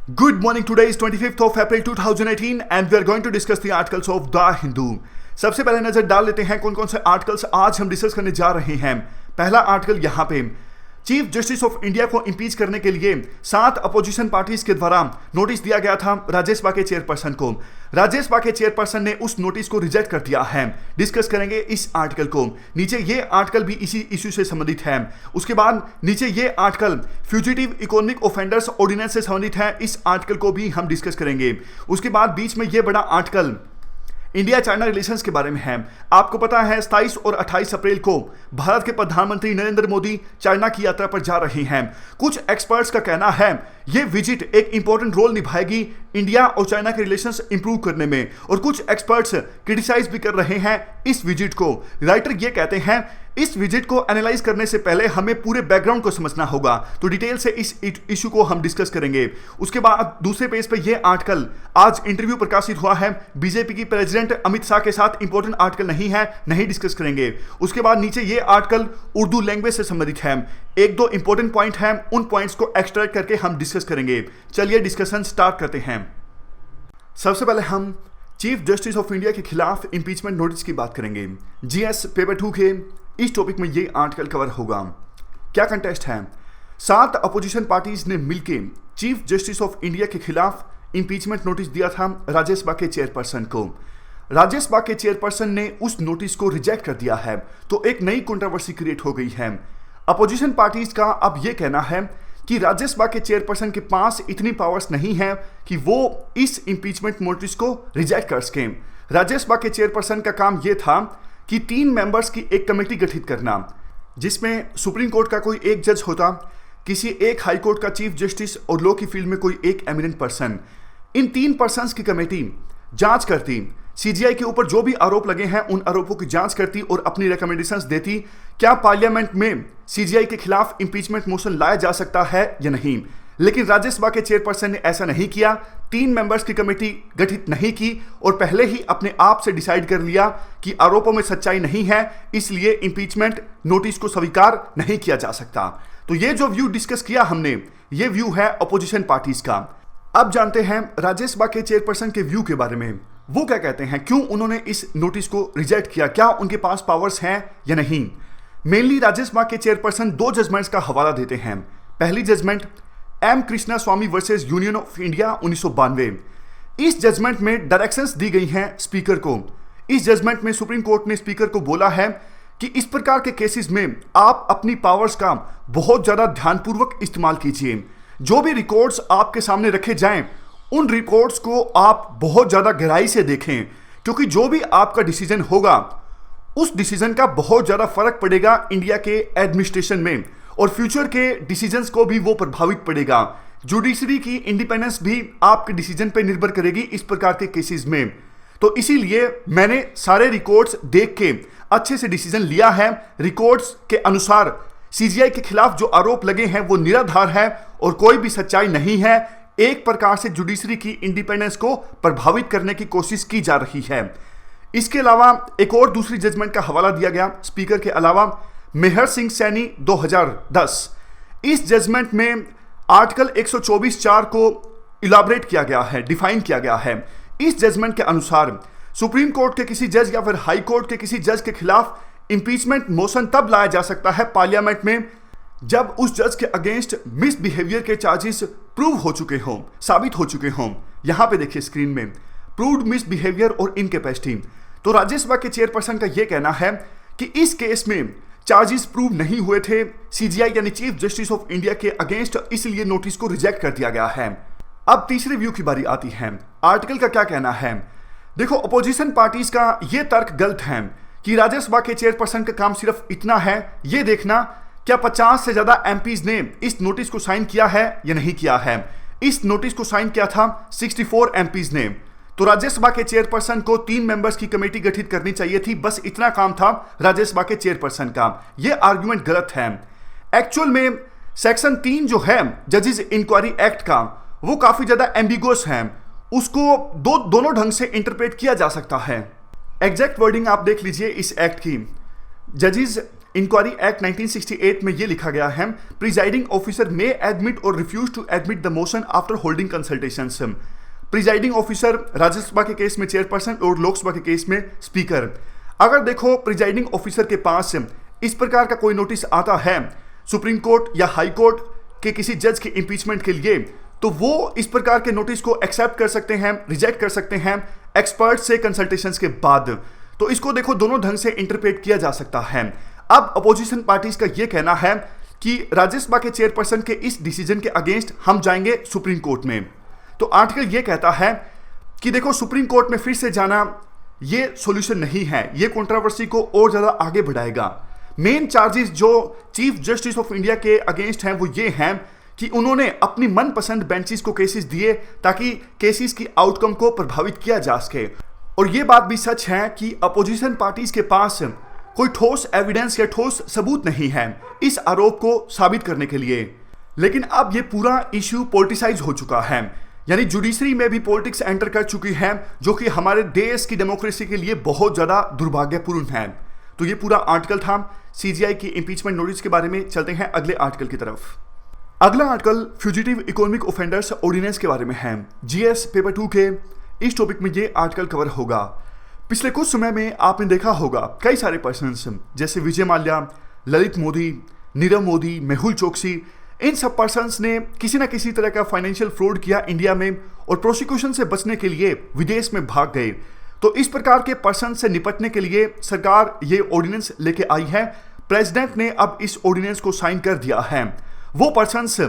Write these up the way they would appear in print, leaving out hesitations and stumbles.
Good morning. Today is 25th of April 2018 and we are going to discuss the articles of The Hindu. सबसे पहले नजर डाल लेते हैं कौन कौन से आर्टिकल्स आज हम डिस्कस करने जा रहे हैं। पहला आर्टिकल यहाँ पे चीफ जस्टिस ऑफ इंडिया को इंपीच करने के लिए 7 अपोजिशन पार्टीज के द्वारा नोटिस दिया गया था राज्यसभा के चेयरपर्सन को। राज्यसभा के चेयरपर्सन ने उस नोटिस को रिजेक्ट कर दिया है। डिस्कस करेंगे इस आर्टिकल को। नीचे ये आर्टिकल भी इसी इश्यू से संबंधित है। उसके बाद नीचे ये article fugitive economic offenders ordinance से संबंधित है। इस आर्टिकल को भी हम डिस्कस करेंगे। उसके बाद बीच में ये बड़ा आर्टिकल इंडिया चाइना रिलेशंस के बारे में है। आपको पता है 27 और 28 अप्रैल को भारत के प्रधानमंत्री नरेंद्र मोदी चाइना की यात्रा पर जा रहे हैं। कुछ एक्सपर्ट्स का कहना है ये विजिट एक इंपॉर्टेंट रोल निभाएगी इंडिया और चाइना के रिलेशंस इंप्रूव करने में, और कुछ एक्सपर्ट्स क्रिटिसाइज भी कर रहे हैं इस विजिट को। राइटर ये कहते हैं इस विजिट को एनालाइज करने से पहले हमें पूरे बैकग्राउंड को समझना होगा, तो डिटेल से इस इशू को हम डिस्कस करेंगे। उसके बाद दूसरे पेज पे ये आर्टिकल आज इंटरव्यू प्रकाशित हुआ है बीजेपी की प्रेसिडेंट अमित शाह के साथ। इंपॉर्टेंट आर्टिकल नहीं है, नहीं डिस्कस करेंगे। उसके बाद नीचे ये आर्टिकल उर्दू लैंग्वेज से संबंधित है। एक दो इंपॉर्टेंट पॉइंट हैं, उन पॉइंट्स को एक्सट्रैक्ट करके हम डिस्कस करेंगे। चलिए डिस्कशन स्टार्ट करते हैं। सबसे पहले हम चीफ जस्टिस ऑफ इंडिया के खिलाफ इंपीचमेंट नोटिस की बात करेंगे। जीएस पेपर 2 के इस टॉपिक में ये आर्टिकल कवर होगा। क्या कंटेस्ट है? 7 अपोजिशन पार्टीज ने मिलकर चीफ जस्टिस ऑफ इंडिया के खिलाफ इंपीचमेंट नोटिस दिया था राज्यसभा के चेयरपर्सन को। राज्यसभा के चेयरपर्सन ने उस नोटिस को रिजेक्ट कर दिया है, तो एक नई कंट्रोवर्सी क्रिएट हो गई है। अपोजिशन पार्टीज का अब यह कहना है कि राज्यसभा के चेयरपर्सन के पास इतनी पावर्स नहीं है कि वो इस इंपीचमेंट नोटिस को रिजेक्ट कर सकें। राज्यसभा के चेयरपर्सन का काम यह था कि 3 मेंबर्स की एक कमेटी गठित करना, जिसमें सुप्रीम कोर्ट का कोई एक जज होता, किसी एक हाई कोर्ट का चीफ जस्टिस और लॉ की फील्ड में कोई एक एमिनेंट पर्सन। इन 3 पर्सन्स की कमेटी जांच करती, सीजीआई के ऊपर जो भी आरोप लगे हैं उन आरोपों की जांच करती और अपनी रिकमेंडेशंस देती क्या पार्लियामेंट में सीजीआई के खिलाफ इंपीचमेंट मोशन लाया जा सकता है या नहीं। लेकिन राज्यसभा के चेयरपर्सन ने ऐसा नहीं किया। 3 मेंबर्स की कमेटी गठित नहीं की और पहले ही अपने आप से डिसाइड कर लिया कि आरोपों में सच्चाई नहीं है, इसलिए इंपीचमेंट नोटिस को स्वीकार नहीं किया जा सकता। तो ये जो व्यू डिस्कस किया हमने, ये व्यू है अपोजिशन पार्टीज का। अब जानते हैं राज्यसभा के चेयरपर्सन के व्यू के बारे में। वो क्या कहते हैं, क्यों उन्होंने इस नोटिस को रिजेक्ट किया, क्या उनके पास पावर्स हैं या नहीं। मेनली राज्यसभा के चेयरपर्सन 2 जजमेंट्स का हवाला देते हैं। पहली judgement M Krishna Swamy versus union of India 1992। इस जजमेंट में डायरेक्शंस दी गई हैं स्पीकर को। इस जजमेंट में सुप्रीम कोर्ट ने स्पीकर को बोला है कि इस प्रकार के केसेस में आप अपनी पावर्स का बहुत ज्यादा ध्यानपूर्वक इस्तेमाल कीजिए। जो भी रिकॉर्ड्स आपके सामने रखे जाएं उन रिकॉर्ड्स को आप बहुत ज्यादा गहराई से देखें, क्योंकि जो भी आपका डिसीजन होगा उस डिसीजन का बहुत ज्यादा फर्क पड़ेगा इंडिया के एडमिनिस्ट्रेशन में, और फ्यूचर के डिसीजंस को भी वो प्रभावित पड़ेगा। जुडिशरी की इंडिपेंडेंस भी आपके डिसीजन पर निर्भर करेगी इस प्रकार के केसेस में। तो इसीलिए मैंने सारे रिकॉर्ड्स देख के अच्छे से डिसीजन लिया है। रिकॉर्ड्स के अनुसार सीजीआई के खिलाफ जो आरोप लगे हैं वो निराधार है और कोई भी सच्चाई नहीं है। एक प्रकार से जुडिशरी की इंडिपेंडेंस को प्रभावित करने की कोशिश की जा रही है। इसके अलावा एक और दूसरी जजमेंट का हवाला दिया गया स्पीकर के अलावा, मेहर सिंह सैनी 2010। इस जजमेंट में आर्टिकल 124(4) को इलाबरेट किया गया है, डिफाइन किया गया है। इस जजमेंट के अनुसार सुप्रीम कोर्ट के किसी जज या फिर हाई कोर्ट के किसी जज के खिलाफ इंपीचमेंट मोशन तब लाया जा सकता है पार्लियामेंट में जब उस जज के अगेंस्ट मिसबिहेवियर के चार्जेस प्रूव हो चुके हों, साबित हो चुके हों। यहां पे देखिए स्क्रीन में प्रूव्ड मिसबिहेवियर और इनकैपेसिटी। तो राज्यसभा के चेयरपर्सन का यह कहना है कि इस केस में चार्जेस प्रूव नहीं हुए थे सीजीआई यानी चीफ जस्टिस ऑफ इंडिया के अगेंस्ट, इसलिए नोटिस को रिजेक्ट कर दिया गया है। अब तीसरे व्यू की बारी आती है। आर्टिकल का क्या कहना है? देखो, अपोजिशन पार्टीज का यह तर्क गलत है कि राज्यसभा के चेयरपर्सन का काम सिर्फ इतना है ये देखना क्या 50 से ज्यादा एमपीज ने इस नोटिस को साइन किया है या नहीं किया है। इस नोटिस को साइन किया था 64 एमपीज ने। तो राज्यसभा के चेयरपर्सन को 3 मेंबर्स की कमेटी गठित करनी चाहिए थी, बस इतना काम था राज्यसभा के चेयरपर्सन का। यह आर्गुमेंट गलत है। एक्चुअल में सेक्शन 3 जो है जजेस इंक्वायरी एक्ट का, वो काफी ज्यादा एम्बिगुअस है। उसको दोनों ढंग से इंटरप्रेट किया जा सकता है। एग्जैक्ट वर्डिंग आप देख लीजिए इस एक्ट की। जजेस इंक्वायरी एक्ट 1968 में यह लिखा गया है, प्रिजाइडिंग ऑफिसर मे एडमिट और refuse to admit the motion after holding consultations. Presiding officer Rajya Sabha के केस में चेयरपर्सन और लोकसभा के केस में स्पीकर। अगर देखो प्रिजाइडिंग ऑफिसर के पास इस प्रकार का कोई नोटिस आता है सुप्रीम कोर्ट या हाई कोर्ट के किसी जज के इंपीचमेंट के लिए, तो वो इस प्रकार के नोटिस को एक्सेप्ट कर सकते हैं, रिजेक्ट कर सकते हैं एक्सपर्ट से कंसल्टेशंस के बाद। तो इसको देखो दोनों ढंग से इंटरप्रेट किया जा सकता है। अब अपोजिशन पार्टीज का यह कहना है कि राज्यसभा के चेयरपर्सन के इस डिसीजन के अगेंस्ट हम जाएंगे सुप्रीम कोर्ट में। तो आर्टिकल यह कहता है कि देखो सुप्रीम कोर्ट में फिर से जाना यह सॉल्यूशन नहीं है, यह कंट्रोवर्सी को और ज्यादा आगे बढ़ाएगा। मेन चार्जेस जो चीफ जस्टिस ऑफ इंडिया के अगेंस्ट हैं वो ये हैं कि उन्होंने अपनी मनपसंद बेंचेस को केसेस दिए ताकि केसेस की आउटकम को प्रभावित किया जा सके। और ये बात भी सच है कि अपोजिशन पार्टीज के पास कोई ठोस एविडेंस या ठोस सबूत नहीं है इस आरोप को साबित करने के लिए। लेकिन अब ये पूरा इश्यू पॉलिटिसाइज हो चुका है, यानी जुडिशरी में भी पॉलिटिक्स एंटर कर चुकी है, जो कि हमारे देश की डेमोक्रेसी के लिए बहुत ज्यादा दुर्भाग्यपूर्ण है। तो ये पूरा आर्टिकल था सीजीआई की इंपीचमेंट नोटिस के बारे में। चलते हैं अगले आर्टिकल की तरफ। अगला article fugitive economic offenders ordinance के बारे में है। जीएस पेपर 2 के इस टॉपिक में ये आर्टिकल कवर होगा। पिछले कुछ समय में आपने देखा होगा कई सारे पर्सन्स जैसे विजय माल्या, ललित मोदी, नीरव मोदी, मेहुल चोकसी, इन सब पर्सन्स ने किसी न किसी तरह का फाइनेंशियल फ्रॉड किया इंडिया में और प्रोसिक्यूशन से बचने के लिए विदेश में भाग गए। तो इस प्रकार के पर्सन से निपटने के लिए सरकार ये ऑर्डिनेंस लेके आई है। प्रेसिडेंट ने अब इस ऑर्डिनेंस को साइन कर दिया है। वो पर्सन्स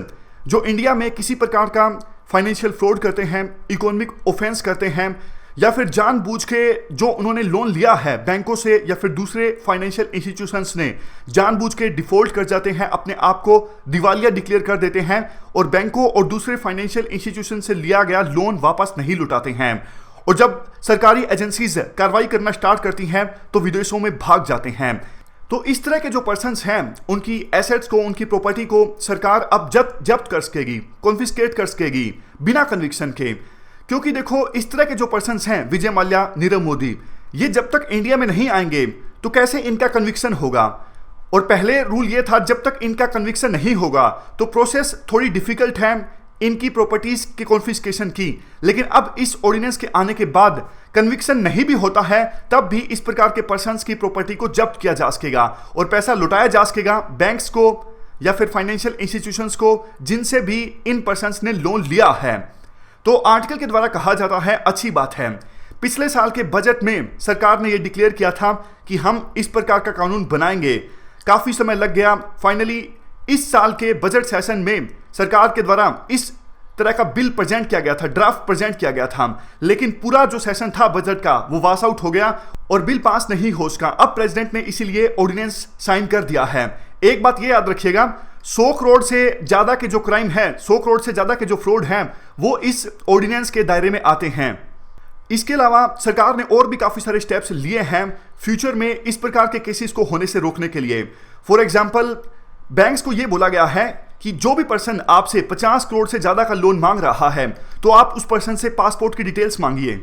जो इंडिया में किसी प्रकार का फाइनेंशियल फ्रॉड करते हैं, इकोनॉमिक ऑफेंस करते हैं, या फिर जानबूझ के जो उन्होंने लोन लिया है बैंकों से या फिर दूसरे फाइनेंशियल इंस्टीट्यूशंस ने जानबूझ के डिफॉल्ट कर जाते हैं, अपने आप को दिवालिया डिक्लेयर कर देते हैं और बैंकों और दूसरे फाइनेंशियल इंस्टीट्यूशन से लिया गया लोन वापस नहीं लौटाते हैं। और जब सरकारी एजेंसीज कार्रवाई करना स्टार्ट करती हैं तो विदेशों में भाग जाते हैं। तो इस तरह के जो पर्सन्स हैं उनकी एसेट्स को, उनकी प्रॉपर्टी को सरकार अब जब्त कर सकेगी, कॉन्फिस्केट कर सकेगी बिना कन्विक्शन के। क्योंकि देखो इस तरह के जो पर्सन्स हैं विजय माल्या, नीरव मोदी, ये जब तक इंडिया में नहीं आएंगे तो कैसे इनका कन्विक्शन होगा। और पहले रूल ये था जब तक इनका कन्विक्शन नहीं होगा तो प्रोसेस थोड़ी डिफिकल्ट है इनकी प्रॉपर्टीज की कॉन्फिस्केशन की। लेकिन अब इस ऑर्डिनेंस के आने के बाद कन्विक्शन नहीं भी होता है तब भी इस प्रकार के पर्सन्स की प्रॉपर्टी को जब्त किया जा सकेगा और पैसा लौटाया जा सकेगा बैंक्स को या फिर फाइनेंशियल इंस्टीट्यूशंस को जिनसे भी इन पर्सन्स ने लोन लिया है। तो आर्टिकल के द्वारा कहा जाता है अच्छी बात है। पिछले साल के बजट में सरकार ने यह डिक्लेयर किया था कि हम इस प्रकार का कानून बनाएंगे। काफी समय लग गया, फाइनली इस साल के बजट सेशन में सरकार के द्वारा इस तरह का बिल प्रेजेंट किया गया था, ड्राफ्ट प्रेजेंट किया गया था, लेकिन पूरा जो सेशन था बजट का वो वास आउट हो गया और बिल पास नहीं हो सका। अब प्रेसिडेंट ने इसीलिए ऑर्डिनेंस साइन कर दिया है। एक बात ये याद रखिएगा, 100 करोड़ से ज्यादा के जो क्राइम है, 100 करोड़ से ज्यादा के जो फ्रॉड हैं वो इस ऑर्डिनेंस के दायरे में आते हैं। इसके अलावा सरकार ने और भी काफी सारे स्टेप्स लिए हैं फ्यूचर में इस प्रकार के केसेस को होने से रोकने के लिए। फॉर एग्जाम्पल बैंक्स को यह बोला गया है कि जो भी पर्सन आपसे 50 करोड़ से ज्यादा का लोन मांग रहा है तो आप उस पर्सन से पासपोर्ट की डिटेल्स मांगिए।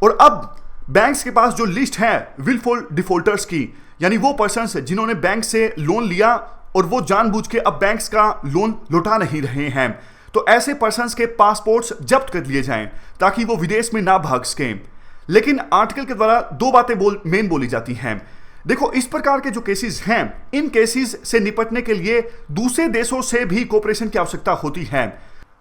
और अब बैंक्स के पास जो लिस्ट है विलफुल डिफॉल्टर्स की, यानी वो पर्सन्स जिन्होंने बैंक से लोन लिया और वो जानबूझ के अब बैंक्स का लोन लौटा नहीं रहे हैं, तो ऐसे पर्सन्स के पासपोर्ट्स जब्त कर लिए जाएं ताकि वो विदेश में ना भाग सकें। लेकिन आर्टिकल के द्वारा दो बातें मेन बोली जाती हैं। देखो इस प्रकार के जो केसेस हैं, इन केसेस से निपटने के लिए दूसरे देशों से भी कोऑपरेशन की आवश्यकता होती है।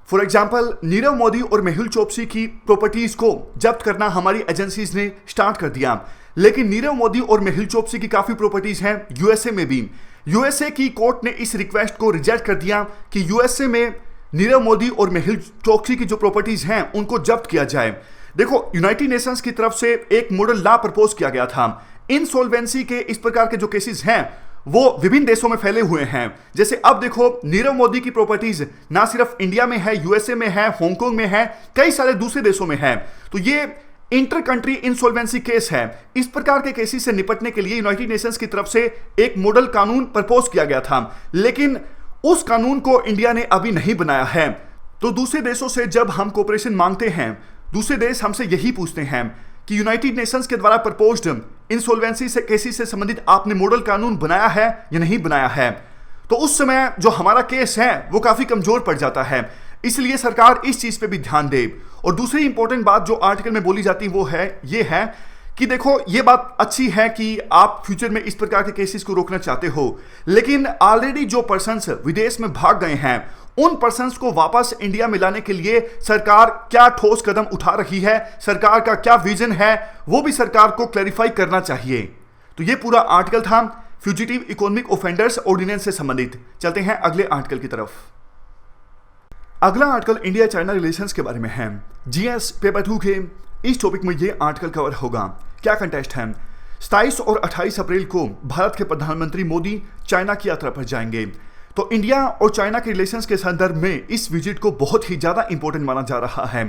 फॉर एग्जाम्पल नीरव मोदी और मेहुल चोकसी की प्रॉपर्टीज को जब्त करना हमारी एजेंसीज ने स्टार्ट कर दिया, लेकिन नीरव मोदी और मेहुल चोकसी की काफी प्रॉपर्टीज हैं यूएसए में भी। यूएसए की कोर्ट ने इस रिक्वेस्ट को रिजेक्ट कर दिया कि यूएसए में नीरव मोदी और मेहुल चोकसी की जो प्रॉपर्टीज हैं उनको जब्त किया जाए। देखो यूनाइटेड नेशंस की तरफ से एक मॉडल लॉ प्रपोज किया गया था। इंसॉल्वेंसी के इस प्रकार के जो केसेस हैं वो विभिन्न देशों में फैले हुए हैं। जैसे अब देखो नीरव मोदी की प्रॉपर्टीज ना सिर्फ इंडिया में है, यूएसए में है, हांगकांग में है, कई सारे दूसरे देशों में है। तो ये इंटर कंट्री इंसॉल्वेंसी केस है। इस प्रकार के केसेस से निपटने के लिए यूनाइटेड नेशंस की तरफ से एक मॉडल कानून प्रपोज किया गया था, लेकिन उस कानून को इंडिया ने अभी नहीं बनाया है। तो दूसरे देशों से जब हम कोऑपरेशन मांगते हैं, दूसरे देश हमसे यही पूछते हैं कि यूनाइटेड नेशंस के द्वारा प्रपोज्ड इंसॉल्वेंसी से केसेस से संबंधित आपने मॉडल कानून बनाया है या नहीं बनाया है, तो उस समय जो हमारा केस है वो काफी कमजोर पड़ जाता है। इसलिए सरकार इस चीज पे भी ध्यान दे। और दूसरी इंपॉर्टेंट बात जो आर्टिकल में बोली जाती वो है ये है कि देखो, ये बात अच्छी है कि आप फ्यूचर में इस प्रकार के केसेस को रोकना चाहते हो, लेकिन ऑलरेडी जो पर्सन्स विदेश में भाग गए हैं उन पर्सन्स को वापस इंडिया में लाने के लिए सरकार क्या ठोस कदम उठा रही है, सरकार का क्या विजन है, वो भी सरकार को क्लैरिफाई करना चाहिए। तो ये पूरा आर्टिकल था फ्यूजिटिव इकोनॉमिक ऑफेंडर्स ऑर्डिनेंस से संबंधित। चलते हैं अगले आर्टिकल की तरफ। अगला आर्टिकल इंडिया चाइना रिलेशंस के बारे में है। जीएस पेपर 2 के इस टॉपिक में ये आर्टिकल कवर होगा। क्या कंटेस्ट है? 27 और 28 अप्रैल को भारत के प्रधानमंत्री मोदी चाइना की यात्रा पर जाएंगे। तो इंडिया और चाइना के रिलेशंस के संदर्भ में इस विजिट को बहुत ही ज्यादा इंपॉर्टेंट माना जा रहा है।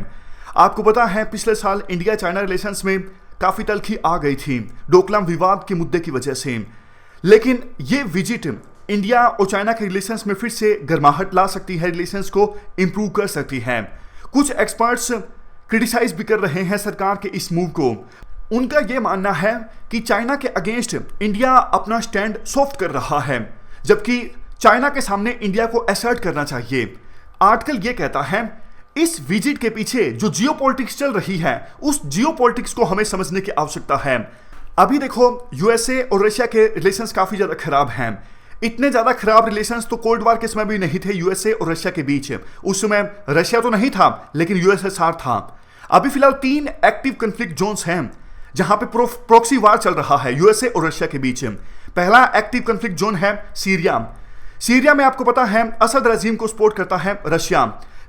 आपको पता है पिछले साल इंडिया चाइना रिलेशंस में काफी तल्खी आ गई थी डोकलाम विवाद के मुद्दे की वजह से, लेकिन ये विजिट इंडिया और चाइना के रिलेशंस में फिर से गर्माहट ला सकती है, रिलेशंस को इंप्रूव कर सकती है। कुछ एक्सपर्ट्स क्रिटिसाइज भी कर रहे हैं सरकार के इस मूव को। उनका यह मानना है कि चाइना के अगेंस्ट इंडिया अपना स्टैंड सॉफ्ट कर रहा है, जबकि चाइना के सामने इंडिया को असर्ट करना चाहिए। आर्टिकल यह कहता है इस विजिट के पीछे जो जियोपॉलिटिक्स चल रही है उस जियोपॉलिटिक्स को हमें समझने की आवश्यकता है। अभी देखो, यूएसए और रशिया के रिलेशंस काफी ज्यादा खराब हैं। इतने ज्यादा खराब रिलेशंस तो कोल्ड वॉर के समय भी नहीं थे यूएसए और रशिया के बीच। उस समय रशिया तो नहीं था लेकिन यूएसएसआर था। अभी फिलहाल 3 एक्टिव कॉन्फ्लिक्ट जोन्स हैं जहां पे प्रॉक्सी वार चल रहा है यूएसए और रशिया के बीच। पहला एक्टिव कॉन्फ्लिक्ट जोन है सीरिया। सीरिया में आपको पता है असद रजीम को सपोर्ट करता है रशिया,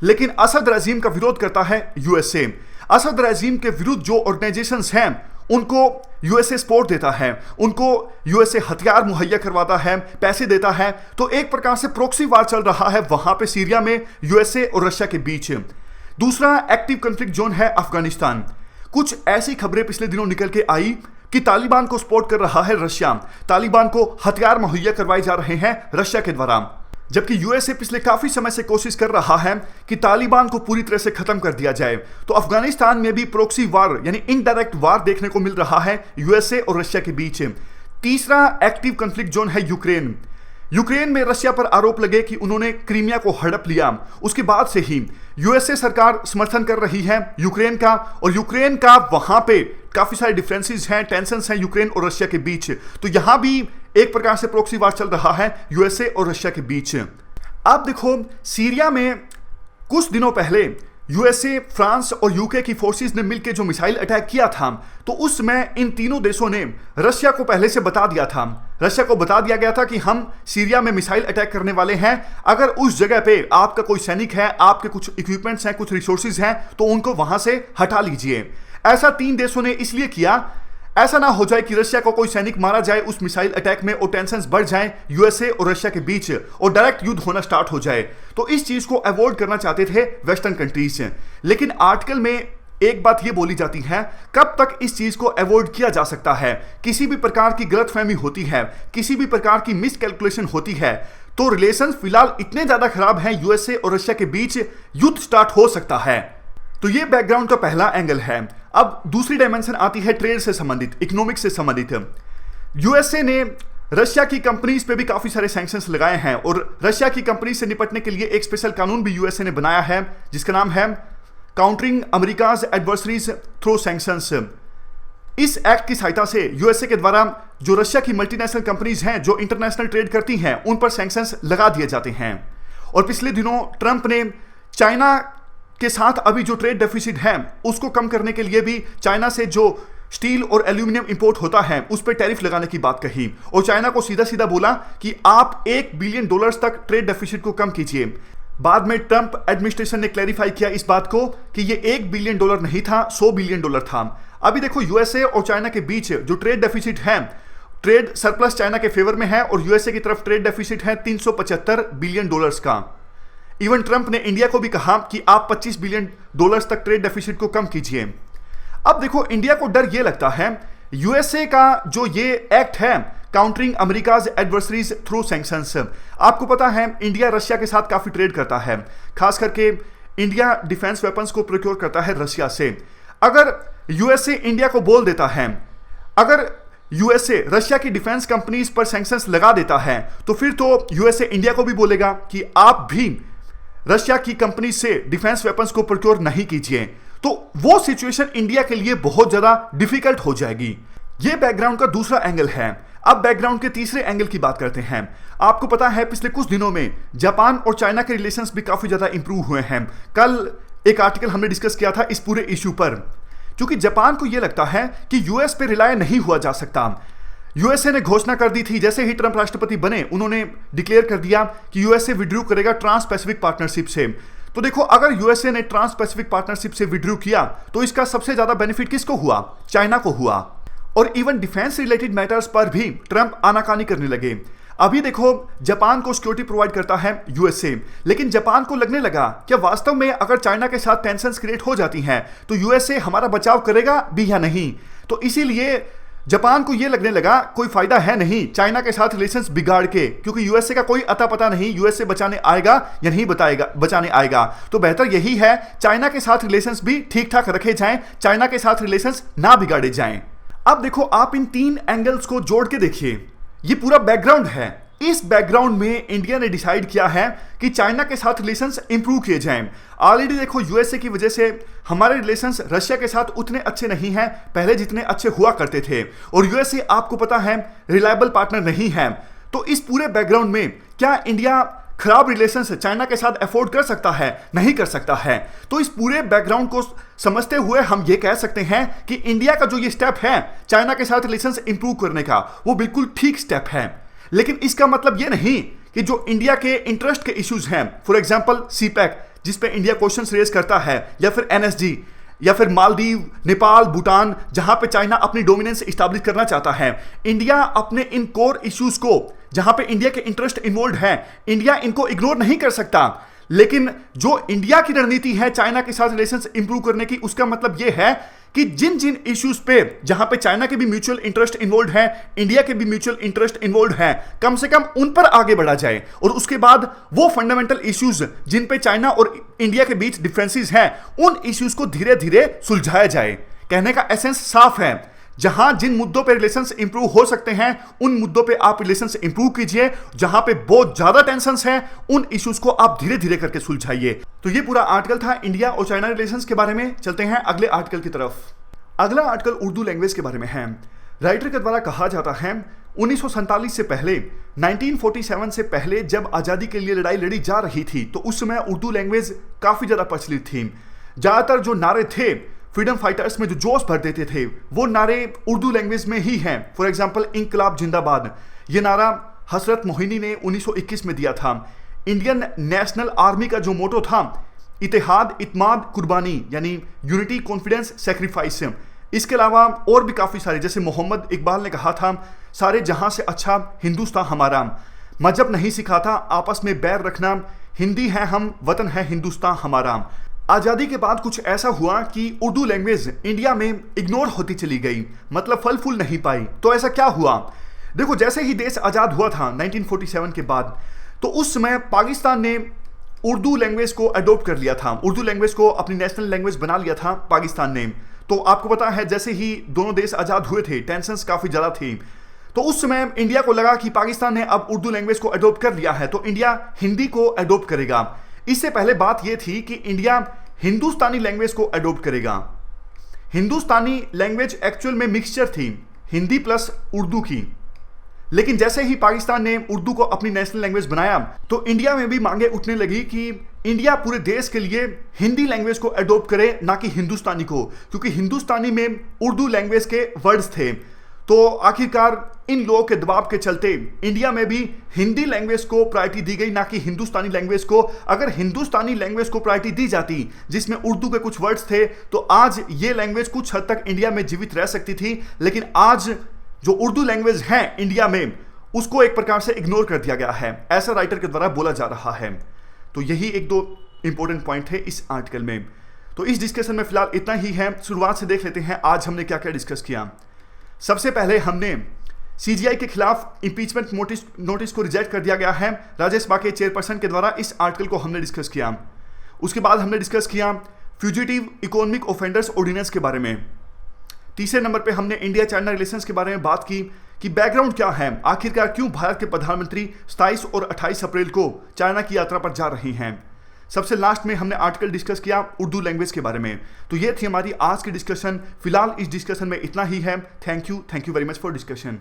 लेकिन असद रजीम का विरोध करता है यूएसए। असद रजीम के विरुद्ध जो ऑर्गेनाइजेशंस हैं उनको यूएसए सपोर्ट देता है, उनको यूएसए हथियार मुहैया करवाता है, पैसे देता है। तो एक प्रकार से प्रॉक्सी वार चल रहा है वहां पे सीरिया में यूएसए और रशिया के बीच। दूसरा एक्टिव कॉन्फ्लिक्ट जोन है अफगानिस्तान। कुछ ऐसी खबरें पिछले दिनों निकल के आई कि तालिबान को सपोर्ट कर रहा है रशिया, तालिबान को हथियार मुहैया करवाए जा रहे हैं रशिया के द्वारा, जबकि यूएसए पिछले काफी समय से कोशिश कर रहा है कि तालिबान को पूरी तरह से खत्म कर दिया जाए। तो अफगानिस्तान में भी प्रॉक्सी वार यानी इनडायरेक्ट वार देखने को मिल रहा है यूएसए और रशिया के बीच। तीसरा एक्टिव कॉन्फ्लिक्ट जोन है यूक्रेन। यूक्रेन में रशिया पर आरोप लगे कि उन्होंने क्रीमिया को हड़प लिया, उसके बाद से ही यूएसए सरकार समर्थन कर रही है यूक्रेन का, और यूक्रेन का वहां पे काफी सारे डिफरेंसेस हैं, टेंशंस हैं यूक्रेन और रशिया के बीच। तो यहां भी एक प्रकार से प्रॉक्सी वार चल रहा है यूएसए और रशिया के बीच। आप देखो, सीरिया में कुछ दिनों पहले यूएसए, फ्रांस और यूके की फोर्सेस ने मिलकर जो मिसाइल अटैक किया था, तो उस समय इन तीनों देशों ने रशिया को पहले से बता दिया था, रशिया को बता दिया गया था कि हम सीरिया में मिसाइल अटैक करने वाले हैं। अगर उस जगह पे आपका कोई सैनिक है, आपके कुछ इक्विपमेंट्स हैं, कुछ रिसोर्सेज हैं, तो उनको वहां से हटा लीजिए। ऐसा 3 देशों ने इसलिए किया, ऐसा ना हो जाए कि रशिया को कोई सैनिक मारा जाए उस मिसाइल अटैक में और टेंशंस बढ़ जाएं यूएसए और रशिया के बीच और डायरेक्ट युद्ध होना स्टार्ट हो जाए। तो इस चीज को अवॉइड करना चाहते थे वेस्टर्न कंट्रीज। लेकिन आर्टिकल में एक बात यह बोली जाती है, कब तक इस चीज को अवॉइड किया जा सकता है? किसी भी प्रकार की गलतफहमी होती है, किसी भी प्रकार की मिसकैलकुलेशन होती है, तो रिलेशन फिलहाल इतने ज्यादा खराब हैं यूएसए और रशिया के बीच, युद्ध स्टार्ट हो सकता है। तो ये बैकग्राउंड का पहला एंगल है। अब दूसरी डायमेंशन आती है ट्रेड से संबंधित, इकोनॉमिक्स से संबंधित। यूएसए ने रशिया की कंपनीज पे भी काफी सारे सैंक्शंस लगाए हैं और रशिया की कंपनी से निपटने के लिए एक स्पेशल कानून भी यूएसए ने बनाया है जिसका नाम है countering America's adversaries through sanctions. इस एक्ट की सहायता से यूएसए के द्वारा जो रशिया की मल्टीनेशनल कंपनीज हैं जो इंटरनेशनल ट्रेड करती हैं उन पर सैंक्शंस लगा दिए जाते हैं। और पिछले दिनों ट्रंप ने चाइना के साथ अभी जो ट्रेड डेफिसिट है उसको कम करने के लिए भी चाइना से जो स्टील और एल्यूमिनियम इंपोर्ट होता है उस पर टैरिफ लगाने की बात कही और चाइना को सीधा सीधा बोला कि आप $1 बिलियन तक ट्रेड डेफिसिट को कम कीजिए। बाद में ट्रंप एडमिनिस्ट्रेशन ने क्लैरिफाई किया इस बात को कि ये $1 बिलियन नहीं था, $100 बिलियन था। अभी देखो, यूएसए और चाइना के बीच जो ट्रेड डेफिसिट है, ट्रेड सरप्लस चाइना के फेवर में है और यूएसए की तरफ ट्रेड डेफिसिट है $375 बिलियन का। इवन ट्रंप ने इंडिया को भी कहा कि आप $25 बिलियन तक ट्रेड डेफिसिट को कम कीजिए। अब देखो, इंडिया को डर यह लगता है यूएसए का जो ये एक्ट है countering America's adversaries through sanctions. आपको पता है इंडिया रशिया के साथ काफी ट्रेड करता है, खास करके इंडिया डिफेंस वेपन्स को प्रोक्योर करता है रशिया से। अगर यूएसए इंडिया को बोल देता है, अगर यूएसए रशिया की डिफेंस कंपनीज पर सैंक्शंस लगा देता है, तो फिर तो यूएसए इंडिया को भी बोलेगा कि आप भी रशिया की कंपनी से डिफेंस वेपन्स को प्रोक्योर नहीं कीजिए। तो वो सिचुएशन इंडिया के लिए बहुत ज्यादा डिफिकल्ट हो जाएगी। ये बैकग्राउंड का दूसरा एंगल है। अब बैकग्राउंड के तीसरे एंगल की बात करते हैं। आपको पता है पिछले कुछ दिनों में जापान और चाइना के रिलेशंस भी काफी ज्यादा इंप्रूव हुए हैं। कल एक आर्टिकल हमने डिस्कस किया था इस पूरे इश्यू पर, क्योंकि जापान को यह लगता है कि यूएस पे रिलाय नहीं हुआ जा सकता। यूएसए ने घोषणा कर दी थी, जैसे ही ट्रंप राष्ट्रपति बने उन्होंने डिक्लेयर कर दिया कि यूएसए विड्रू करेगा ट्रांस पैसिफिक पार्टनरशिप से। तो देखो, अगर यूएसए ने ट्रांस पैसिफिक पार्टनरशिप से विड्रू किया तो इसका सबसे ज्यादा बेनिफिट किसको हुआ? चाइना को हुआ। और इवन डिफेंस रिलेटेड मैटर्स पर भी ट्रंप आनाकानी करने लगे। अभी देखो, जापान को सिक्योरिटी प्रोवाइड करता है यूएसए, लेकिन जापान को लगने लगा कि वास्तव में अगर चाइना के साथ टेंशंस क्रिएट हो जाती हैं तो यूएसए हमारा बचाव करेगा भी या नहीं। तो इसीलिए जापान को यह लगने लगा कोई फायदा है नहीं चाइना के साथ रिलेशंस बिगाड़ के, क्योंकि यूएसए का कोई अता पता नहीं यूएसए बचाने आएगा या नहीं बचाने आएगा। तो बेहतर यही है चाइना के साथ रिलेशंस भी ठीक ठाक रखे जाएं, चाइना के साथ रिलेशंस ना बिगाड़े जाएं। अब देखो, आप इन तीन एंगल्स को जोड़ के देखिए, ये पूरा बैकग्राउंड है। इस बैकग्राउंड में इंडिया ने डिसाइड किया है कि चाइना के साथ रिलेशंस इंप्रूव किए जाएं। ऑलरेडी देखो, यूएसए की वजह से हमारे रिलेशंस रशिया के साथ उतने अच्छे नहीं हैं पहले जितने अच्छे हुआ करते थे, और यूएसए आपको पता है रिलायबल पार्टनर नहीं है। तो इस पूरे बैकग्राउंड में क्या इंडिया खराब रिलेशंस चाइना के साथ अफोर्ड कर सकता है? नहीं कर सकता है। तो इस पूरे बैकग्राउंड को समझते हुए हम ये कह सकते हैं कि इंडिया का जो ये स्टेप है चाइना के साथ रिलेशंस इंप्रूव करने का, वो बिल्कुल ठीक स्टेप है। लेकिन इसका मतलब ये नहीं कि जो इंडिया के इंटरेस्ट के इश्यूज हैं, फॉर एग्जांपल सीपैक जिस पे इंडिया क्वेश्चंस रेज करता है, या फिर एनएसजी, या फिर मालदीव, नेपाल, भूटान, जहां पे चाइना अपनी डोमिनेंस इस्टेब्लिश करना चाहता है, इंडिया अपने इन कोर इश्यूज को जहां पे इंडिया के इंटरेस्ट इन्वॉल्व है, इंडिया इनको इग्नोर नहीं कर सकता। लेकिन जो इंडिया की रणनीति है चाइना के साथ रिलेशंस इंप्रूव करने की, उसका मतलब यह है कि जिन जिन इश्यूज पे जहां पे चाइना के भी म्यूचुअल इंटरेस्ट इन्वॉल्व है, इंडिया के भी म्यूचुअल इंटरेस्ट इन्वॉल्व है, कम से कम उन पर आगे बढ़ा जाए। और उसके बाद वो फंडामेंटल इश्यूज जिन पे चाइना और इंडिया के बीच डिफरेंसेस हैं, उन इश्यूज को धीरे धीरे सुलझाया जाए। कहने का एसेंस साफ है, जहां जिन मुद्दों पे रिलेशंस इंप्रूव हो सकते हैं उन मुद्दों पे आप रिलेशंस इंप्रूव कीजिए, जहां पे बहुत ज्यादा टेंशंस हैं उन इश्यूज को आप धीरे धीरे करके सुलझाइए। तो ये पूरा आर्टिकल था इंडिया और चाइना रिलेशंस के बारे में। चलते हैं अगले आर्टिकल की तरफ। अगला आर्टिकल उर्दू लैंग्वेज के बारे में है। राइटर के द्वारा कहा जाता है 1947 से पहले, 1947 से पहले जब आजादी के लिए लड़ाई लड़ी जा रही थी तो उस समय उर्दू लैंग्वेज काफी ज्यादा प्रचलित थी। ज्यादातर जो नारे थे फ्रीडम फाइटर्स में जो जोश भर देते थे वो नारे उर्दू लैंग्वेज में ही हैं। फॉर एग्जांपल इंकलाब जिंदाबाद, ये नारा हसरत मोहिनी ने 1921 में दिया था। इंडियन नेशनल आर्मी का जो मोटो था इतिहाद इत्माद कुर्बानी, यानी यूनिटी कॉन्फिडेंस सेक्रीफाइस। इसके अलावा और भी काफ़ी सारे, जैसे मोहम्मद इकबाल ने कहा था सारे जहां से अच्छा हिंदुस्तान हमारा, मजहब नहीं सिखाता आपस में बैर रखना, हिंदी है हम वतन है हिंदुस्तान हमारा। आज़ादी के बाद कुछ ऐसा हुआ कि उर्दू लैंग्वेज इंडिया में इग्नोर होती चली गई, मतलब फल फूल नहीं पाई। तो ऐसा क्या हुआ? देखो, जैसे ही देश आज़ाद हुआ था 1947 के बाद, तो उस समय पाकिस्तान ने उर्दू लैंग्वेज को अडोप्ट कर लिया था, उर्दू लैंग्वेज को अपनी नेशनल लैंग्वेज बना लिया था पाकिस्तान ने। तो आपको पता है जैसे ही दोनों देश आज़ाद हुए थे टेंशंस काफ़ी ज़्यादा थी। तो उस समय इंडिया को लगा कि पाकिस्तान ने अब उर्दू लैंग्वेज को अडोप्ट कर लिया है तो इंडिया हिंदी को अडोप्ट करेगा। इससे पहले बात यह थी कि इंडिया हिंदुस्तानी लैंग्वेज को अडोप्ट करेगा। हिंदुस्तानी लैंग्वेज एक्चुअल में मिक्सचर थी हिंदी प्लस उर्दू की, लेकिन जैसे ही पाकिस्तान ने उर्दू को अपनी नेशनल लैंग्वेज बनाया तो इंडिया में भी मांगे उठने लगी कि इंडिया पूरे देश के लिए हिंदी लैंग्वेज को अडोप्ट करे, ना कि हिंदुस्तानी को, क्योंकि हिंदुस्तानी में उर्दू लैंग्वेज के वर्ड्स थे। तो आखिरकार इन लोगों के दबाव के चलते इंडिया में भी हिंदी लैंग्वेज को प्रायोरिटी दी गई, ना कि हिंदुस्तानी लैंग्वेज को। अगर हिंदुस्तानी लैंग्वेज को प्रायोरिटी दी जाती जिसमें उर्दू के कुछ वर्ड्स थे तो आज ये लैंग्वेज कुछ हद तक इंडिया में जीवित रह सकती थी, लेकिन आज जो उर्दू लैंग्वेज है इंडिया में उसको एक प्रकार से इग्नोर कर दिया गया है, ऐसा राइटर के द्वारा बोला जा रहा है। तो यही एक दो इंपॉर्टेंट पॉइंट है इस आर्टिकल में। तो इस डिस्कशन में फिलहाल इतना ही है। शुरुआत से देख लेते हैं आज हमने क्या क्या डिस्कस किया। सबसे पहले हमने सीजीआई के खिलाफ इंपीचमेंट नोटिस को रिजेक्ट कर दिया गया है राजेश बाके चेयरपर्सन के द्वारा, इस आर्टिकल को हमने डिस्कस किया। उसके बाद हमने डिस्कस किया फ्यूजिटिव इकोनॉमिक ऑफेंडर्स ऑर्डिनेंस के बारे में। तीसरे नंबर पे हमने इंडिया चाइना रिलेशंस के बारे में बात की कि बैकग्राउंड क्या है, आखिरकार क्यों भारत के प्रधानमंत्री 27 और 28 अप्रैल को चाइना की यात्रा पर जा रहे हैं। सबसे लास्ट में हमने आर्टिकल डिस्कस किया उर्दू लैंग्वेज के बारे में। तो ये थी हमारी आज की डिस्कशन। फिलहाल इस डिस्कशन में इतना ही है। Thank you very much for discussion.